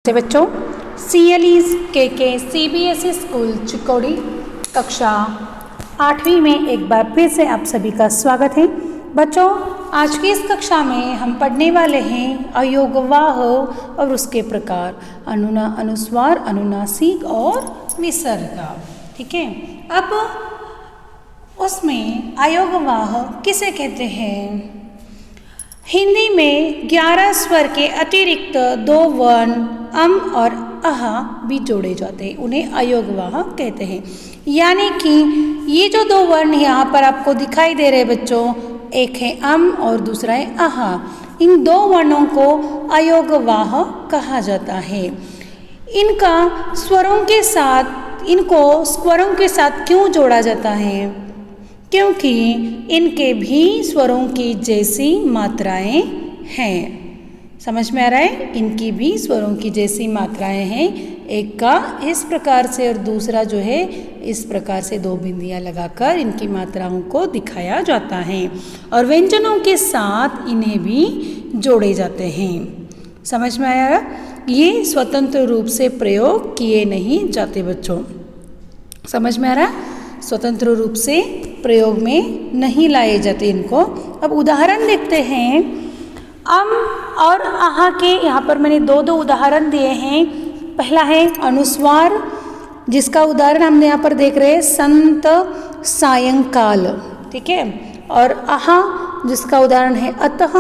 से बच्चों CLE's के CBSE स्कूल चिकोड़ी कक्षा 8वीं में एक बार फिर से आप सभी का स्वागत है। बच्चों आज की इस कक्षा में हम पढ़ने वाले हैं अयोगवाह और उसके प्रकार अनुस्वार, अनुनासिक और विसर्ग। ठीक है, अब उसमें अयोगवाह किसे कहते हैं? हिंदी में 11 स्वर के अतिरिक्त 2 वर्ण अम और अह भी जोड़े जाते हैं, उन्हें अयोगवाह कहते हैं। यानी कि ये जो 2 वर्ण यहाँ पर आपको दिखाई दे रहे बच्चों, एक है अम और दूसरा है अह, इन 2 वर्णों को अयोगवाह कहा जाता है। इनको स्वरों के साथ क्यों जोड़ा जाता है? क्योंकि इनके भी स्वरों की जैसी मात्राएं हैं। समझ में आ रहा है? इनकी भी स्वरों की जैसी मात्राएं हैं। एक का इस प्रकार से और दूसरा जो है इस प्रकार से 2 बिंदियां लगाकर इनकी मात्राओं को दिखाया जाता है और व्यंजनों के साथ इन्हें भी जोड़े जाते हैं। समझ में आया? ये स्वतंत्र रूप से प्रयोग किए नहीं जाते बच्चों। समझ में आ रहा? स्वतंत्र रूप से प्रयोग में नहीं लाए जाते इनको। अब उदाहरण देखते हैं। अम और आहा के यहाँ पर मैंने 2 उदाहरण दिए हैं। पहला है अनुस्वार, जिसका उदाहरण हमने यहाँ पर देख रहे हैं संत सायंकाल। ठीक है, और आहा जिसका उदाहरण है अतः,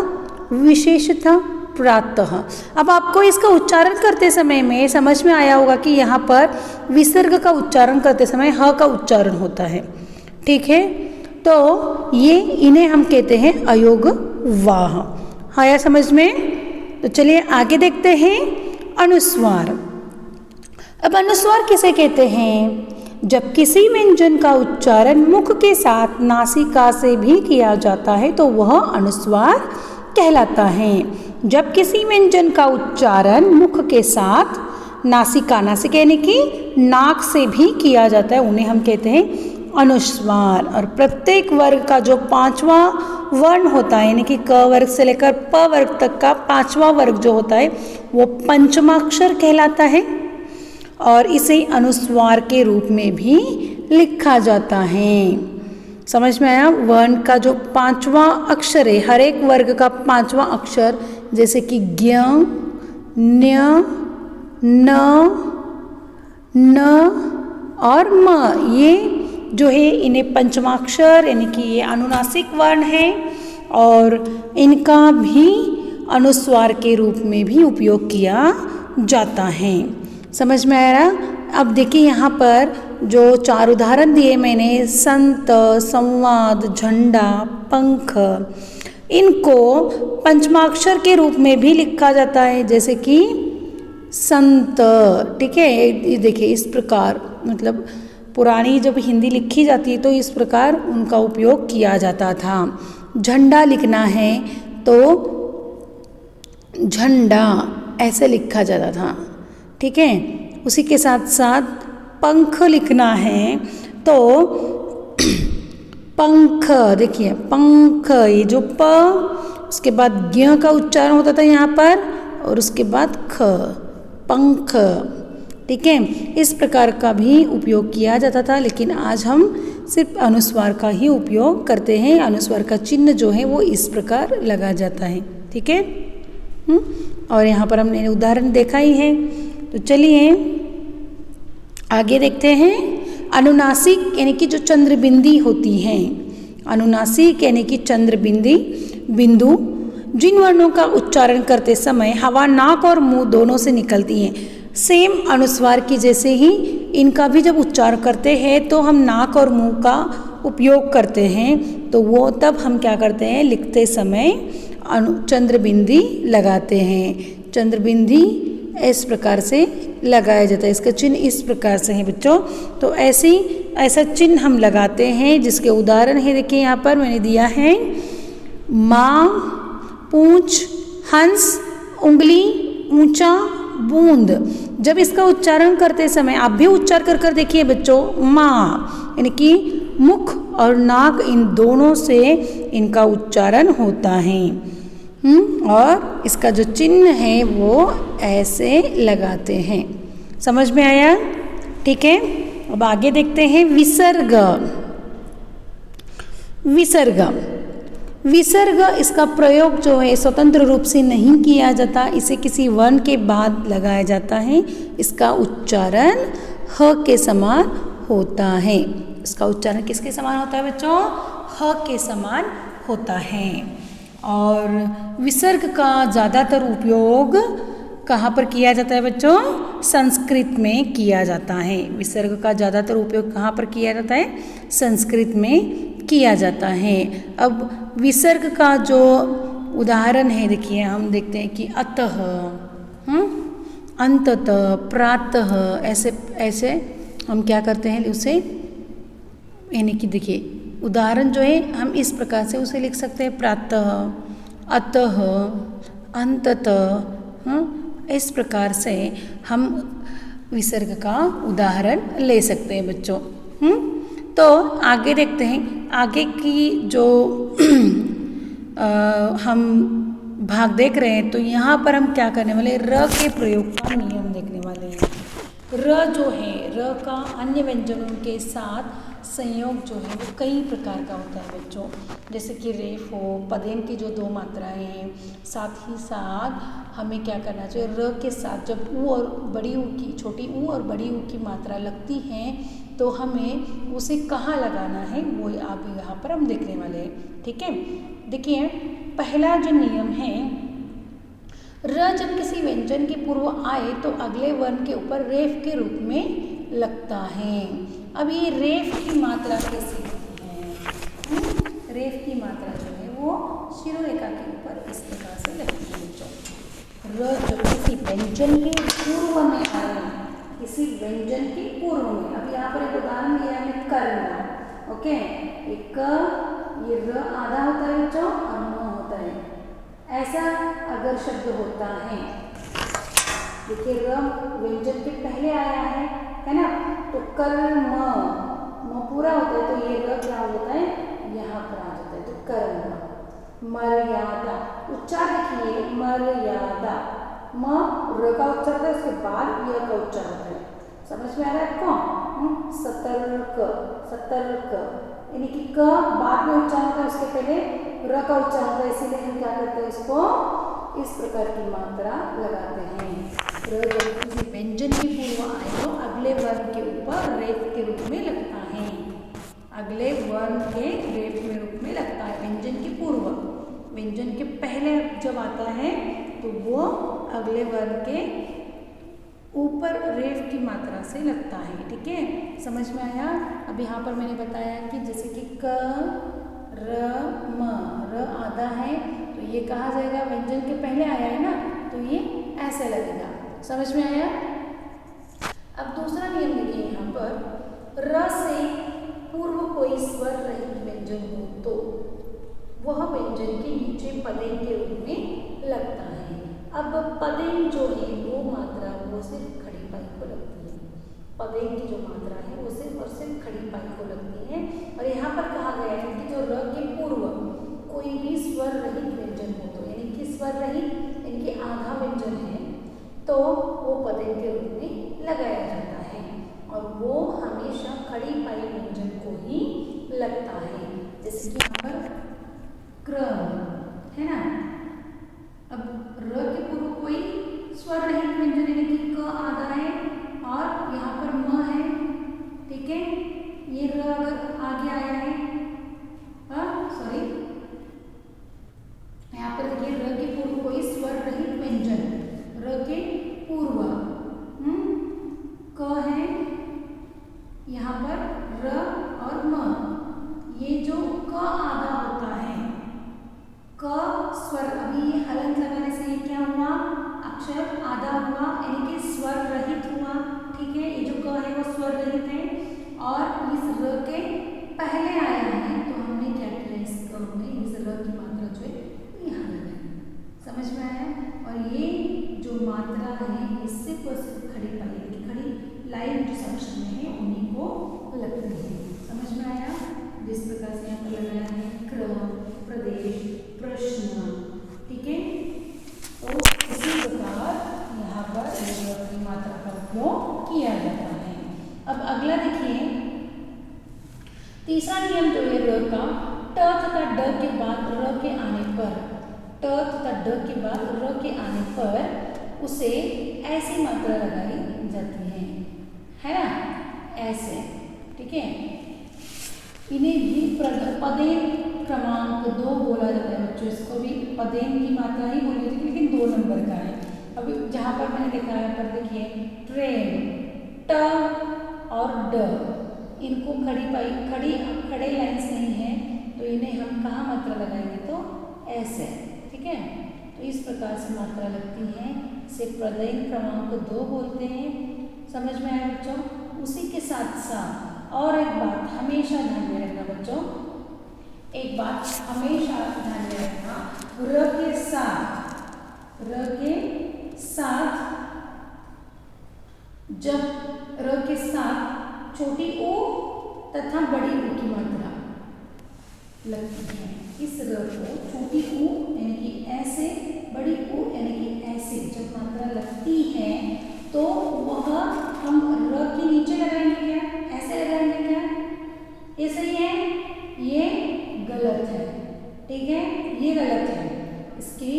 विशेषतः, प्रातः। अब आपको इसका उच्चारण करते समय में समझ में आया होगा कि यहाँ पर विसर्ग का उच्चारण करते समय ह का उच्चारण होता है। ठीक है, तो ये इन्हें हम कहते हैं अयोगवाह। आया समझ में? तो चलिए आगे देखते हैं अनुस्वार। अब अनुस्वार किसे कहते हैं? जब किसी व्यंजन का उच्चारण मुख के साथ नासिका से भी किया जाता है तो वह अनुस्वार कहलाता है। जब किसी व्यंजन का उच्चारण मुख के साथ नासिका यानी कि नाक से भी किया जाता है, उन्हें हम कहते हैं अनुस्वार। और प्रत्येक वर्ग का जो 5वां वर्ण होता है, यानी कि क वर्ग से लेकर प वर्ग तक का 5वां वर्ग जो होता है वो पंचमाक्षर कहलाता है और इसे अनुस्वार के रूप में भी लिखा जाता है। समझ में आया? वर्ण का जो 5वां अक्षर है, हर एक वर्ग का 5वां अक्षर, जैसे कि ज्ञ, न्य, न, और म, ये जो है इन्हें पंचमाक्षर यानी कि ये अनुनासिक वर्ण है और इनका भी अनुस्वार के रूप में भी उपयोग किया जाता है। समझ में आ रहा? अब देखिए यहाँ पर जो 4 उदाहरण दिए मैंने, संत, संवाद, झंडा, पंख, इनको पंचमाक्षर के रूप में भी लिखा जाता है, जैसे कि संत। ठीक है, ये देखिए इस प्रकार, मतलब पुरानी जब हिंदी लिखी जाती है तो इस प्रकार उनका उपयोग किया जाता था। झंडा लिखना है तो झंडा ऐसे लिखा जाता था। ठीक है, उसी के साथ साथ पंख लिखना है तो पंख, देखिए पंख, ये जो प, उसके बाद ज्ञ का उच्चारण होता था यहाँ पर और उसके बाद ख, पंख। ठीक है, इस प्रकार का भी उपयोग किया जाता था, लेकिन आज हम सिर्फ अनुस्वार का ही उपयोग करते हैं। अनुस्वार का चिन्ह जो है वो इस प्रकार लगा जाता है। ठीक है, और यहाँ पर हमने उदाहरण देखा ही है। तो चलिए आगे देखते हैं। अनुनासिक यानी कि जो चंद्रबिंदी होती हैं, अनुनासिक यानी कि बिंदु, जिन वर्णों का उच्चारण करते समय हवा नाक और मुंह दोनों से निकलती है, सेम अनुस्वार की जैसे ही इनका भी जब उच्चारण करते हैं तो हम नाक और मुंह का उपयोग करते हैं, तो वो तब हम क्या करते हैं, लिखते समय चंद्रबिंदी लगाते हैं। चंद्रबिंदी इस प्रकार से लगाया जाता है, इसका चिन्ह इस प्रकार से है बच्चों। तो ऐसा चिन्ह हम लगाते हैं, जिसके उदाहरण है, देखिए यहाँ पर मैंने दिया है माँ, पूंछ, हंस, उंगली, ऊंचा, बूंद। जब इसका उच्चारण करते समय आप भी उच्चार कर देखिए बच्चों, माँ यानी कि मुख और नाक इन दोनों से इनका उच्चारण होता है। और इसका जो चिन्ह है वो ऐसे लगाते हैं। समझ में आया? ठीक है, अब आगे देखते हैं विसर्ग। विसर्ग, विसर्ग इसका प्रयोग जो है स्वतंत्र रूप से नहीं किया जाता, इसे किसी वर्ण के बाद लगाया जाता है। इसका उच्चारण ह के समान होता है। इसका उच्चारण किसके समान होता है बच्चों? ह के समान होता है। और विसर्ग का ज़्यादातर उपयोग कहाँ पर किया जाता है बच्चों? संस्कृत में किया जाता है। विसर्ग का ज़्यादातर उपयोग कहाँ पर किया जाता है? संस्कृत में किया जाता है। अब विसर्ग का जो उदाहरण है, देखिए हम देखते हैं कि अतः, अंततः, प्रातः, ऐसे ऐसे हम क्या करते हैं उसे, यानी कि देखिए उदाहरण जो है हम इस प्रकार से उसे लिख सकते हैं, प्रातः, अतः, अंततः। इस प्रकार से हम विसर्ग का उदाहरण ले सकते हैं बच्चों। तो आगे देखते हैं, आगे की जो हम भाग देख रहे हैं, तो यहाँ पर हम क्या करने वाले, र के प्रयोग का नियम देखने वाले हैं। र जो है, र का अन्य व्यंजनों के साथ संयोग जो है वो कई प्रकार का होता है बच्चों, जैसे कि रेफ हो, पदेन की जो दो मात्राएं हैं, साथ ही साथ हमें क्या करना चाहिए, र के साथ जब ऊ और बड़ी ऊ की, छोटी ऊ और बड़ी ऊ की मात्रा लगती हैं तो हमें उसे कहाँ लगाना है वो आप यहाँ पर हम देखने वाले हैं। ठीक है, देखिए पहला जो नियम है, र जब किसी व्यंजन के पूर्व आए तो अगले वर्ण के ऊपर रेफ के रूप में लगता है। अब ये रेफ की मात्रा कैसी होती है? रेफ की मात्रा जो है वो शिरोरेखा के ऊपर इस प्रकार से लगती है बच्चों। र जब किसी व्यंजन के पूर्व में आए, किसी व्यंजन के पूर्व में, अब यहाँ पर एक उदाहरण दिया है कर्ण। ओके, एक ये र आधा होता है बच्चों और म होता है, ऐसा अगर शब्द होता है, देखिए र व्यंजन के पहले आया है ना, तो कर्म, म पूरा होता है तो ये र क्या होता है, यहाँ पर आ जाता है, तो कर्म। मर्यादा, उच्चार देखिए, मर्यादा, म र का उच्चार होता है, उसके बाद य का उच्चार होता है। समझ में आ रहा है आपको? सतर्क, सतर्क, यानी कि क बाद में उच्चार होता है, उसके पहले र का उच्चार होता है, इसीलिए हम क्या करते हैं, इसको इस प्रकार की मात्रा लगाते हैं। र जब किसी व्यंजन के पूर्व आए तो अगले वर्ण के ऊपर रेफ के रूप में लगता है। अगले वर्ण के रेफ में रूप में लगता है, व्यंजन के पूर्व, व्यंजन के पहले जब आता है तो वो अगले वर्ण के ऊपर रेफ की मात्रा से लगता है। ठीक है, समझ में आया? अब यहाँ पर मैंने बताया कि जैसे कि क, र, म, र आधा है तो ये कहा जाएगा, व्यंजन के पहले आया है ना, तो ये ऐसे लगेगा। समझ में आया? अब दूसरा नियम देखिए यहाँ पर, र से पूर्व कोई स्वर रहित व्यंजन हो तो वह व्यंजन के नीचे पदेन के रूप में लगता है। अब पदेन जो है वो मात्रा वो सिर्फ खड़ी पाई को लगती है। पदेन की जो मात्रा है वो सिर्फ और सिर्फ खड़ी पाई को लगती है। और यहाँ पर कहा गया है कि जो र के पूर्व कोई भी स्वर रहित व्यंजन हो तो, यानी कि स्वर रहित यानी कि आधा व्यंजन है तो वो पदेन के रूप में लगाया जाता है, और वो हमेशा खड़ी पाई व्यंजन को ही लगता है। जैसे कि यहाँ पर क्र है ना, अब र के पूर्व कोई स्वर रहित व्यंजन यानी कि क आधा है और यहाँ पर म है। ठीक है, ये र अगर आगे आया है, सॉरी, यहाँ पर देखिए र के पूर्व कोई स्वर रहित व्यंजन, र के पूर्व क है, यहाँ पर र और म, ये जो क आधा होता है, क स्वर, अभी ये हलंत लगाने से ये क्या हुआ, अक्षर आधा हुआ यानी कि स्वर रहित हुआ। ठीक है, ये जो क है वो स्वर रहित है और इस र के पहले आया है तो हमने क्या किया, इस क में इस र की मात्रा जो है यहाँ लगाई। समझ में आया? और ये जो मात्रा है इससे खड़ी पाई, खड़ी लाइन जो सेक्शन में है उन्हीं को लगती है। समझ में आया? जिस प्रकार से यहाँ पर लगाया है क्रम, प्रदेश, प्रश्न। ठीक है, उपयोग किया जाता है। अब अगला देखिए, तीसरा नियम जो है र का, ट तथा ड के बाद र के आने पर, ट तथा ड के बाद र के आने पर उसे ऐसी मात्रा लगाई जाती है ना, ऐसे, ठीक है। इन्हें भी पदेन क्रमांक 2 बोला जाता है बच्चों। इसको भी पदेन की मात्रा ही बोली जाती है, लेकिन 2 नंबर का है। अभी जहाँ पर मैंने देखा है पर देखिए, ट्रेन, ट और ड, इनको खड़े लाइन्स नहीं है, तो इन्हें हम कहाँ मात्रा लगाएंगे, तो ऐसे, ठीक है। तो इस प्रकार से मात्रा लगती है, इसे पदेन क्रमांक 2 बोलते हैं। समझ में आया बच्चों। उसी के साथ साथ और एक बात हमेशा ध्यान में रखना बच्चों, एक बात हमेशा ध्यान में रखना, र के साथ जब र के साथ छोटी ऊ तथा बड़ी ऊ की मात्रा लगती है, इस र को छोटी ऊ यानी कि ऐसे, बड़ी ऊ यानी कि ऐसे जब मात्रा लगती है तो वह हम र के नीचे लगाएंगे क्या, ऐसे लगाएंगे क्या, ये सही है, ये गलत है, ठीक है, ये गलत है। इसकी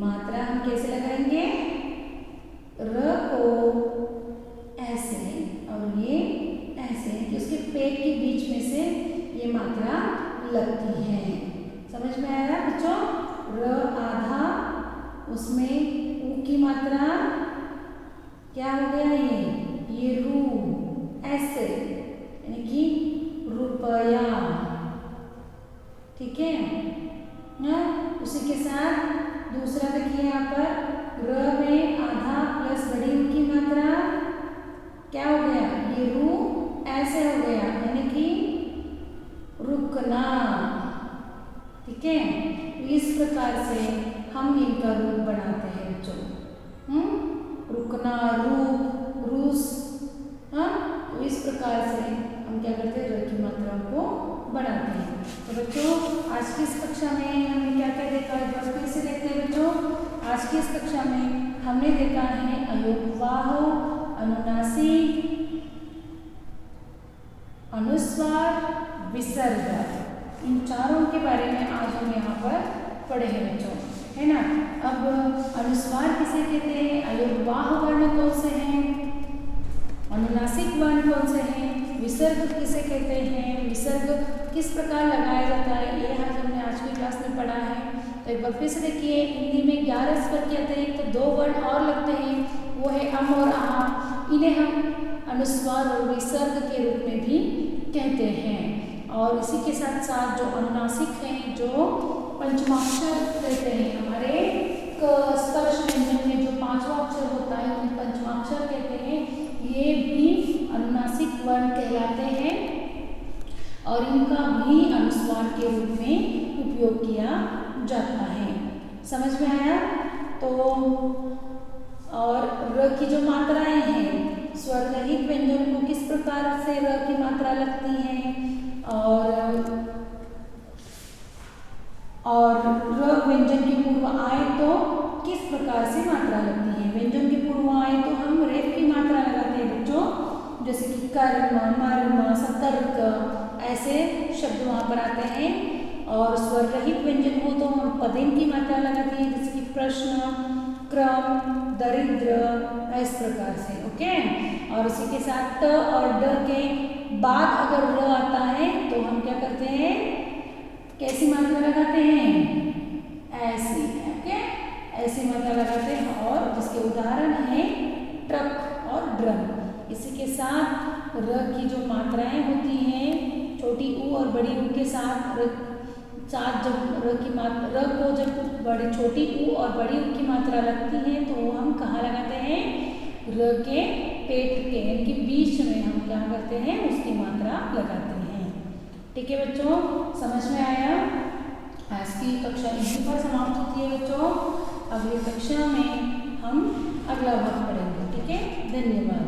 मात्रा हम कैसे लगाएंगे, र को ऐसे और ये ऐसे, कि उसके पेट के बीच में से ये मात्रा लगती है। समझ में आया बच्चों। र आधा, उसमें ऊ की मात्रा क्या हो गया, ये रू, ऐसे यानी कि रुपया, ठीक है ना। उसी के साथ दूसरा देखिए यहाँ पर, र में आधा प्लस बड़ी ऊ की मात्रा क्या हो गया, ये रू ऐसे हो गया, यानी कि रुकना, ठीक है। इस प्रकार से हम इनका रूप बनाते हैं बच्चों, रुकना, रूप, रूस, हाँ। तो इस प्रकार से हम क्या करते हैं, र की मात्राओं को बनाते हैं। तो बच्चों आज की इस कक्षा में हमने क्या क्या देखा, एक बार फिर से देखते हैं बच्चों। आज की इस कक्षा में हमने देखा है अयोगवाह, अनुनासिक, अनुस्वार, विसर्ग, इन चारों के बारे में आज हम यहाँ पर पढ़े हैं बच्चों, है ना। अब अनुस्वार किसे कहते हैं, अयोगवाह वर्ण कौन से हैं, अनुनासिक वर्ण कौन से हैं, विसर्ग किसे कहते हैं, विसर्ग किस प्रकार लगाया जाता है, ये हमने आज की क्लास में पढ़ा है। तो एक बार फिर से देखिए, हिंदी में 11 स्वर के अतिरिक्त तो 2 वर्ण और लगते हैं, वो है अम और आहा। इन्हें हम अनुस्वार और विसर्ग के रूप में भी कहते हैं। और इसी के साथ साथ जो अनुनासिक हैं, जो पंचमाक्षर कहते हैं, हमारे स्पर्श व्यंजन में जो 5वां अक्षर होता है उन्हें पंचमाक्षर कहते हैं, ये भी अनुनासिक वर्ण कहलाते हैं और इनका भी अनुस्वार के रूप में उपयोग किया जाता है। समझ में आया। तो और र की जो मात्राएं हैं, स्वर रहित व्यंजन को किस प्रकार से र की मात्रा लगती है, और र व्यंजन के पूर्व आए तो किस प्रकार से मात्रा लगती है। व्यंजन के पूर्व आए तो हम रेफ की मात्रा लगाते हैं बच्चों, जैसे कि कर्म, मर्म, सतर्क, ऐसे शब्द वहाँ पर आते हैं। और स्वर रहित व्यंजन हो तो हम पदेन की मात्रा लगाते हैं, जैसे कि प्रश्न, क्रम, दरिद्र, इस प्रकार से, ओके। और इसी के साथ ट और ड के बाद अगर र आता है तो हम क्या करते हैं, कैसी मात्रा लगाते हैं, ऐसी, ओके, ऐसी मात्रा लगाते हैं। और जिसके उदाहरण हैं ट्रक और ड्रम। इसी के साथ र की जो मात्राएं होती हैं, छोटी ऊ और बड़ी ऊ के साथ जब र की मात्रा, र को जब बड़ी छोटी ऊ और बड़ी ऊ की मात्रा लगती है तो वो हम कहाँ लगाते हैं, र के पेट के यानी कि बीच में हम क्या करते हैं, उसकी मात्रा लगाते हैं। ठीक है बच्चों, समझ में आया। आज की कक्षा इसी पर समाप्त होती है बच्चों। अगली कक्षा में हम अगला भाग पढ़ेंगे। ठीक है, धन्यवाद।